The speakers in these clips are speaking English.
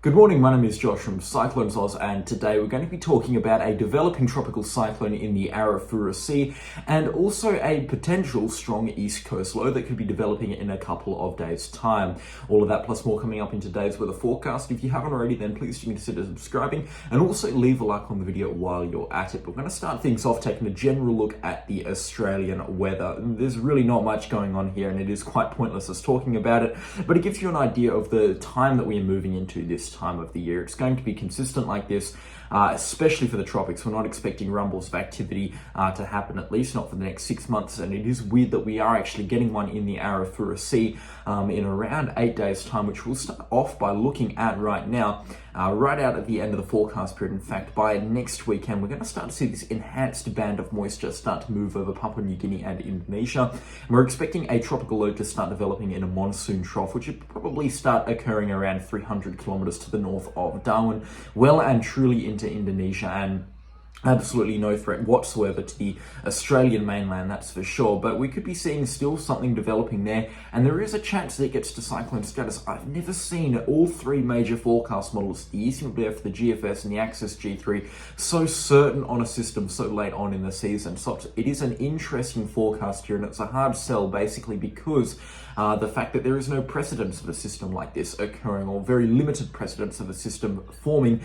Good morning, my name is Josh from CyclonesOZ, and today we're going to be talking about a developing tropical cyclone in the Arafura Sea and also a potential strong east coast low that could be developing in a couple of days' time. All of that plus more coming up in today's weather forecast. If you haven't already, then please do consider subscribing and also leave a like on the video while you're at it. We're going to start things off taking a general look at the Australian weather. There's really not much going on here and it is quite pointless us talking about it, but it gives you an idea of the time that we are moving into this time of the year. It's going to be consistent like this, especially for the tropics. We're not expecting rumbles of activity to happen, at least not for the next 6 months, and it is weird that we are actually getting one in the Arafura Sea in around 8 days' time, which we'll start off by looking at right now. Right out at the end of the forecast period. In fact, by next weekend, we're going to start to see this enhanced band of moisture start to move over Papua New Guinea and Indonesia. And we're expecting a tropical low to start developing in a monsoon trough, which would probably start occurring around 300 kilometers to the north of Darwin, well and truly into Indonesia, and absolutely no threat whatsoever to the Australian mainland, that's for sure. But we could be seeing still something developing there, and there is a chance that it gets to cyclone status. I've never seen all three major forecast models, the ECMWF, the GFS, and the Axis G3, so certain on a system so late on in the season. So it is an interesting forecast here, and it's a hard sell basically because the fact that there is no precedence of a system like this occurring, or very limited precedence of a system forming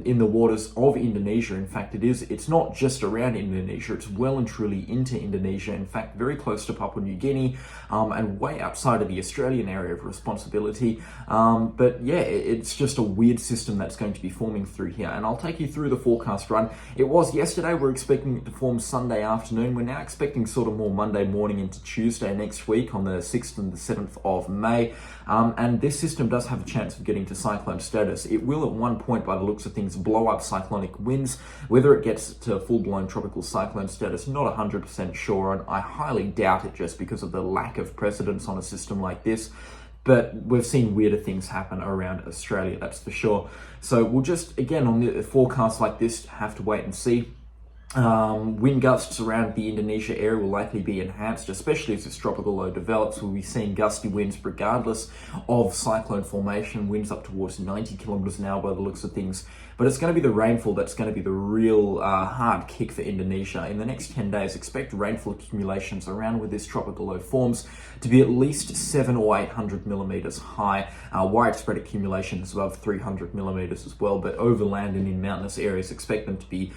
in the waters of Indonesia. In fact, it's not just around Indonesia, it's well and truly into Indonesia, in fact very close to Papua New Guinea and way outside of the Australian area of responsibility. But yeah, it's just a weird system that's going to be forming through here, and I'll take you through the forecast run. It was yesterday, we're expecting it to form Sunday afternoon. We're now expecting sort of more Monday morning into Tuesday next week on the 6th and the 7th of May. And this system does have a chance of getting to cyclone status. It will at one point, by the looks of things, blow up cyclonic winds. Whether it gets to full-blown tropical cyclone status, not 100% sure, and I highly doubt it just because of the lack of precedence on a system like this. But we've seen weirder things happen around Australia, that's for sure. So we'll just, again, on the forecast like this, have to wait and see. Wind gusts around the Indonesia area will likely be enhanced, especially as this tropical low develops. We'll be seeing gusty winds regardless of cyclone formation, winds up towards 90 kilometers an hour by the looks of things. But it's going to be the rainfall that's going to be the real hard kick for Indonesia. In the next 10 days, expect rainfall accumulations around where this tropical low forms to be at least 700 or 800 millimeters high. Widespread accumulations above 300 millimeters as well, but overland and in mountainous areas, expect them to be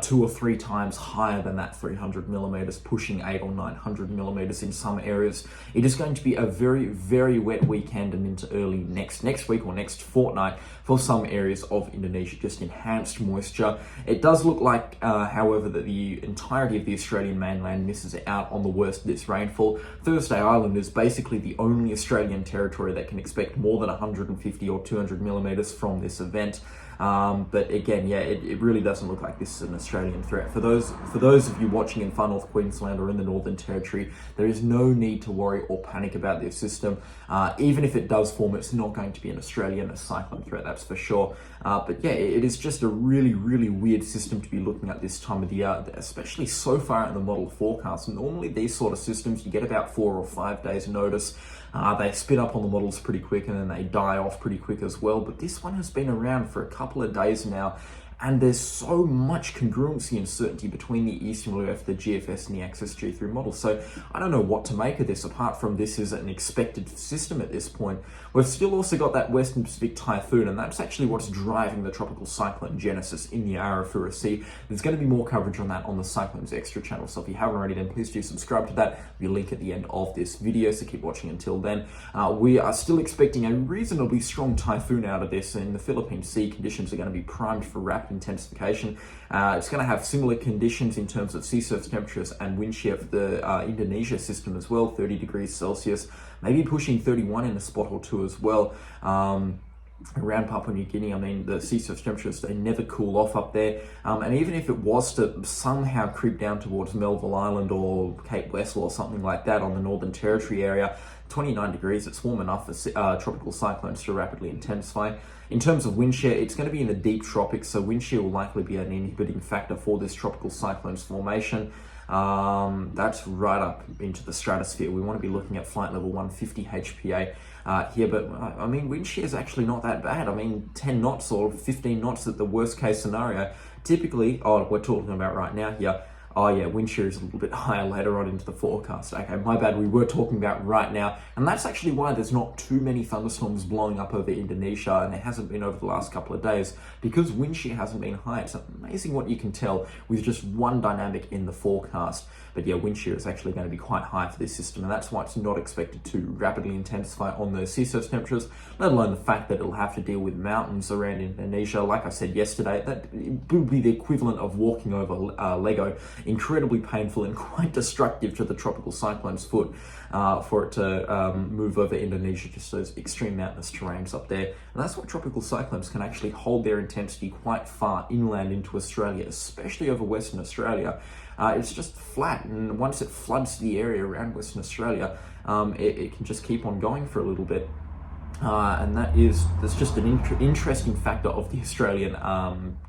2 or 3 times higher than that 300 millimeters, pushing 800 or 900 millimeters in some areas. It is going to be a very, very wet weekend and into early next week or next fortnight for some areas of Indonesia. Just enhanced moisture. It does look like, however, that the entirety of the Australian mainland misses out on the worst of this rainfall. Thursday Island is basically the only Australian territory that can expect more than 150 or 200 millimeters from this event. But again, yeah, it really doesn't look like this is an Australian threat. For those of you watching in far north Queensland or in the Northern Territory, there is no need to worry or panic about this system. Even if it does form, it's not going to be an Australian cyclone threat, that's for sure. But yeah, it is just a really, really weird system to be looking at this time of the year, especially so far in the model forecast. And normally these sort of systems, you get about 4 or 5 days notice. They spin up on the models pretty quick and then they die off pretty quick as well. But this one has been around for a couple of days now, and there's so much congruency and certainty between the ECMWF, the GFS, and the Axis G3 model. So I don't know what to make of this, apart from this is an expected system at this point. We've still also got that Western Pacific typhoon, and that's actually what's driving the tropical cyclone genesis in the Arafura Sea. There's going to be more coverage on that on the Cyclones Extra channel, so if you haven't already, then please do subscribe to that. There'll be a link at the end of this video, so keep watching until then. We are still expecting a reasonably strong typhoon out of this. In the Philippine Sea, conditions are going to be primed for rapid intensification. It's going to have similar conditions in terms of sea surface temperatures and wind shear for the Indonesia system as well, 30 degrees Celsius, maybe pushing 31 in a spot or two as well. Around Papua New Guinea, I mean, the sea surface temperatures, they never cool off up there. And even if it was to somehow creep down towards Melville Island or Cape Wessel or something like that on the Northern Territory area, 29 degrees, it's warm enough for tropical cyclones to rapidly intensify. In terms of wind shear, it's going to be in the deep tropics, so wind shear will likely be an inhibiting factor for this tropical cyclone's formation. That's right up into the stratosphere. We want to be looking at flight level 150 HPA here, but I mean, wind shear is actually not that bad. I mean, 10 knots or 15 knots at the worst case scenario. Typically, we're talking about right now here. Oh yeah, wind shear is a little bit higher later on into the forecast. Okay, my bad, we were talking about right now. And that's actually why there's not too many thunderstorms blowing up over Indonesia, and there hasn't been over the last couple of days, because wind shear hasn't been high. It's amazing what you can tell with just one dynamic in the forecast. But yeah, wind shear is actually going to be quite high for this system, and that's why it's not expected to rapidly intensify on those sea surface temperatures, let alone the fact that it'll have to deal with mountains around Indonesia. Like I said yesterday, that would be the equivalent of walking over Lego. Incredibly painful and quite destructive to the tropical cyclone's foot for it to move over Indonesia, just those extreme mountainous terrains up there. And that's why tropical cyclones can actually hold their intensity quite far inland into Australia, especially over Western Australia. It's just flat, and once it floods the area around Western Australia, it can just keep on going for a little bit. And that's just an interesting factor of the Australian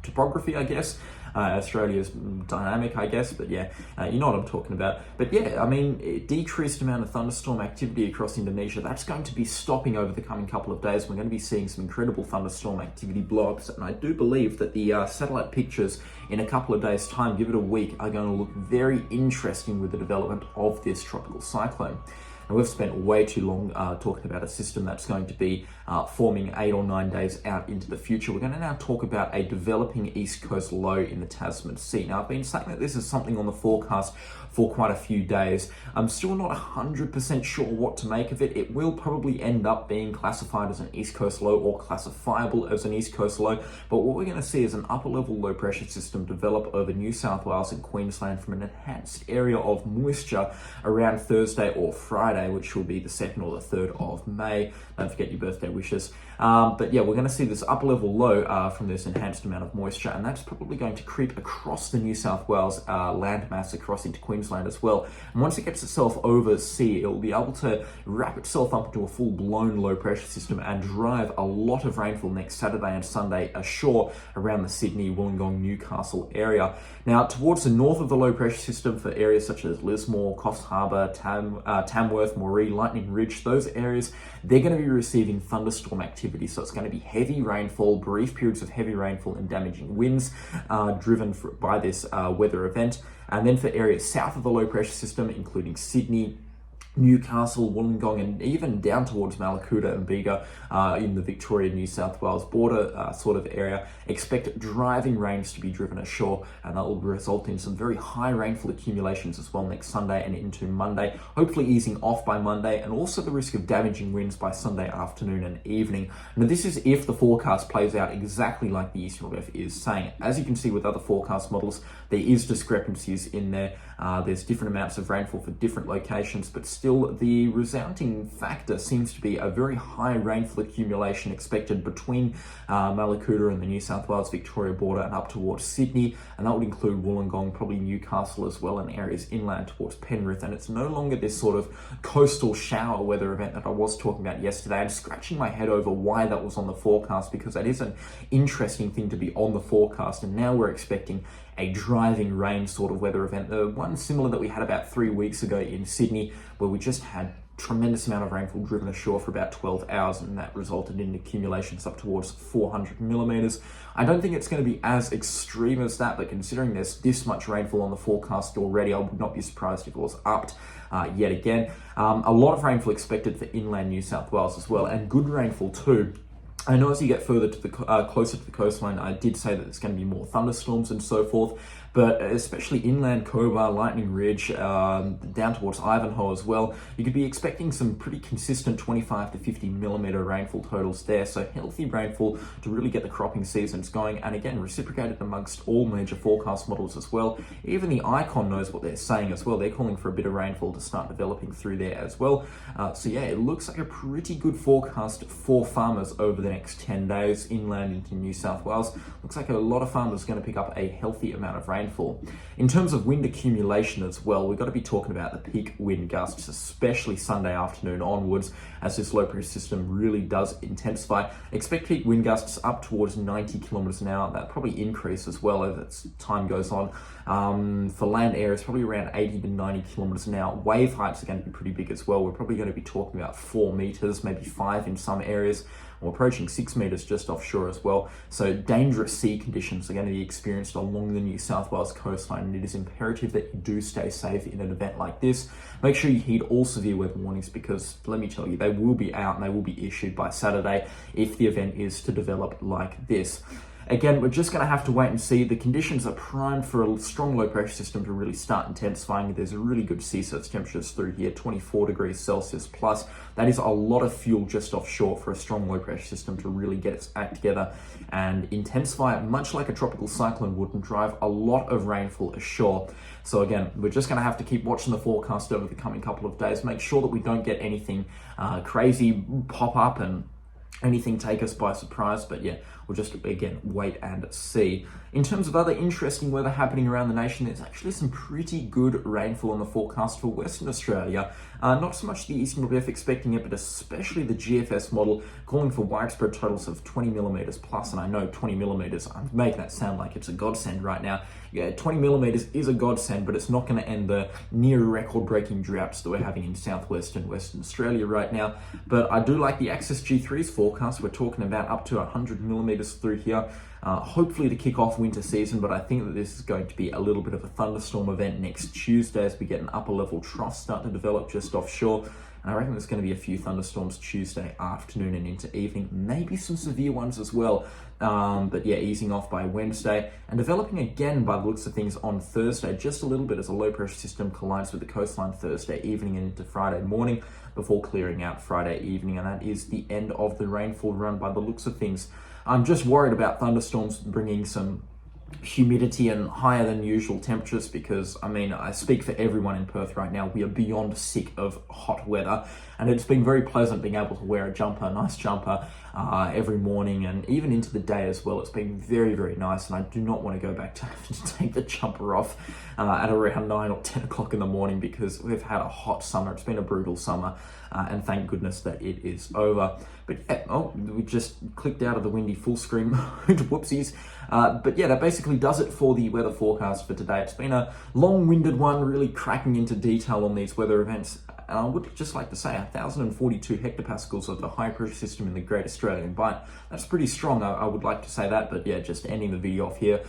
topography, I guess. Australia's dynamic, I guess, but yeah, you know what I'm talking about. But yeah, I mean, decreased amount of thunderstorm activity across Indonesia, that's going to be stopping over the coming couple of days. We're going to be seeing some incredible thunderstorm activity blow-ups, and I do believe that the satellite pictures in a couple of days' time, give it a week, are going to look very interesting with the development of this tropical cyclone. And we've spent way too long talking about a system that's going to be forming 8 or 9 days out into the future. We're going to now talk about a developing east coast low in the Tasman Sea. Now, I've been saying that this is something on the forecast for quite a few days. I'm still not 100% sure what to make of it. It will probably end up being classified as an east coast low or classifiable as an east coast low. But what we're going to see is an upper level low pressure system develop over New South Wales and Queensland from an enhanced area of moisture around Thursday or Friday, which will be the 2nd or the 3rd of May. Don't forget your birthday wishes. But yeah, we're going to see this upper level low from this enhanced amount of moisture, and that's probably going to creep across the New South Wales landmass across into Queensland as well. And once it gets itself over sea, it will be able to wrap itself up into a full-blown low pressure system and drive a lot of rainfall next Saturday and Sunday ashore around the Sydney, Wollongong, Newcastle area. Now, towards the north of the low pressure system for areas such as Lismore, Coffs Harbour, Tamworth, Moree, Lightning Ridge, those areas, they're going to be receiving thunderstorm activity. So it's going to be heavy rainfall, brief periods of heavy rainfall and damaging winds driven by this weather event. And then for areas south of the low pressure system, including Sydney, Newcastle, Wollongong, and even down towards Mallacoota and Bega in the Victoria-New South Wales border sort of area, expect driving rains to be driven ashore, and that will result in some very high rainfall accumulations as well next Sunday and into Monday, hopefully easing off by Monday, and also the risk of damaging winds by Sunday afternoon and evening. Now, this is if the forecast plays out exactly like the ECMWF is saying. As you can see with other forecast models, there is discrepancies in there. There's different amounts of rainfall for different locations, but still the resounding factor seems to be a very high rainfall accumulation expected between Mallacoota and the New South Wales Victoria border and up towards Sydney, and that would include Wollongong, probably Newcastle as well, and areas inland towards Penrith. And it's no longer this sort of coastal shower weather event that I was talking about yesterday. I'm scratching my head over why that was on the forecast, because that is an interesting thing to be on the forecast, and now we're expecting a driving rain sort of weather event. The one similar that we had about 3 weeks ago in Sydney, where we just had tremendous amount of rainfall driven ashore for about 12 hours, and that resulted in accumulations up towards 400 millimeters. I don't think it's going to be as extreme as that, but considering there's this much rainfall on the forecast already, I would not be surprised if it was upped yet again. A lot of rainfall expected for inland New South Wales as well, and good rainfall too. I know as you get further to the closer to the coastline, I did say that there's going to be more thunderstorms and so forth, but especially inland Cobar, Lightning Ridge, down towards Ivanhoe as well, you could be expecting some pretty consistent 25 to 50 millimeter rainfall totals there. So healthy rainfall to really get the cropping seasons going, and again, reciprocated amongst all major forecast models as well. Even the Icon knows what they're saying as well. They're calling for a bit of rainfall to start developing through there as well. So yeah, it looks like a pretty good forecast for farmers over the next 10 days inland into New South Wales. Looks like a lot of farmers are going to pick up a healthy amount of rain. rainfall. In terms of wind accumulation as well, we've got to be talking about the peak wind gusts, especially Sunday afternoon onwards, as this low pressure system really does intensify. Expect peak wind gusts up towards 90 kilometers an hour. That probably increase as well as time goes on. For land areas, probably around 80 to 90 kilometers an hour. Wave heights are going to be pretty big as well. We're probably going to be talking about 4 meters, maybe 5 in some areas. We're approaching 6 meters just offshore as well. So dangerous sea conditions are going to be experienced along the New South Wales coastline, and it is imperative that you do stay safe in an event like this. Make sure you heed all severe weather warnings, because let me tell you, they will be out and they will be issued by Saturday if the event is to develop like this. Again, we're just going to have to wait and see. The conditions are primed for a strong low pressure system to really start intensifying. There's a really good sea surface temperatures through here, 24 degrees Celsius plus. That is a lot of fuel just offshore for a strong low pressure system to really get its act together and intensify, much like a tropical cyclone would, and drive a lot of rainfall ashore. So again, we're just going to have to keep watching the forecast over the coming couple of days. Make sure that we don't get anything crazy pop up and anything take us by surprise. But yeah, we'll just again wait and see. In terms of other interesting weather happening around the nation, there's actually some pretty good rainfall in the forecast for Western Australia. Not so much the Eastern WF expecting it, but especially the GFS model calling for widespread totals of 20 millimeters plus. And I know 20 millimeters, I'm making that sound like it's a godsend right now. Yeah, 20 millimeters is a godsend, but it's not going to end the near record-breaking droughts that we're having in southwest and Western Australia right now. But I do like the Access G3's forecast. We're talking about up to 100 millimeters through here. Hopefully to kick off winter season, but I think that this is going to be a little bit of a thunderstorm event next Tuesday as we get an upper level trough start to develop just offshore. And I reckon there's going to be a few thunderstorms Tuesday afternoon and into evening, maybe some severe ones as well. But yeah, easing off by Wednesday and developing again by the looks of things on Thursday, just a little bit as a low pressure system collides with the coastline Thursday evening and into Friday morning before clearing out Friday evening. And that is the end of the rainfall run by the looks of things. I'm just worried about thunderstorms bringing some humidity and higher than usual temperatures, because I mean, I speak for everyone in Perth right now. We are beyond sick of hot weather, and it's been very pleasant being able to wear a jumper, a nice jumper, every morning and even into the day as well. It's been very, very nice, and I do not want to go back to having to take the jumper off at around 9 or 10 o'clock in the morning, because we've had a hot summer. It's been a brutal summer, and thank goodness that it is over. But yeah, we just clicked out of the windy full screen mode, whoopsies. But yeah, that basically does it for the weather forecast for today. It's been a long-winded one, really cracking into detail on these weather events. And I would just like to say 1,042 hectopascals of the high pressure system in the Great Australian Bight. That's pretty strong, I would like to say that. But yeah, just ending the video off here.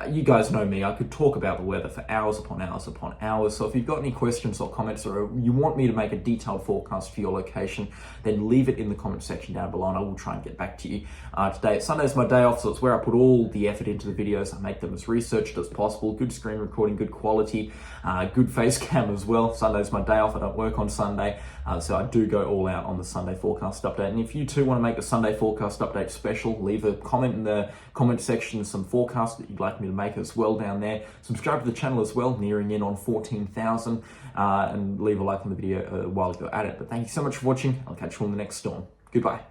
You guys know me, I could talk about the weather for hours upon hours upon hours. So if you've got any questions or comments, or you want me to make a detailed forecast for your location, then leave it in the comment section down below and I will try and get back to you. Today, Sunday's my day off, so it's where I put all the effort into the videos. I make them as researched as possible, good screen recording, good quality, good face cam as well. Sunday's my day off, I don't work on Sunday, so I do go all out on the Sunday forecast update. And if you too want to make the Sunday forecast update special, leave a comment in the comment section, some forecasts that you'd like me to make as well down there. Subscribe to the channel as well, nearing in on 14,000, and leave a like on the video while you're at it. But thank you so much for watching. I'll catch you on the next storm. Goodbye.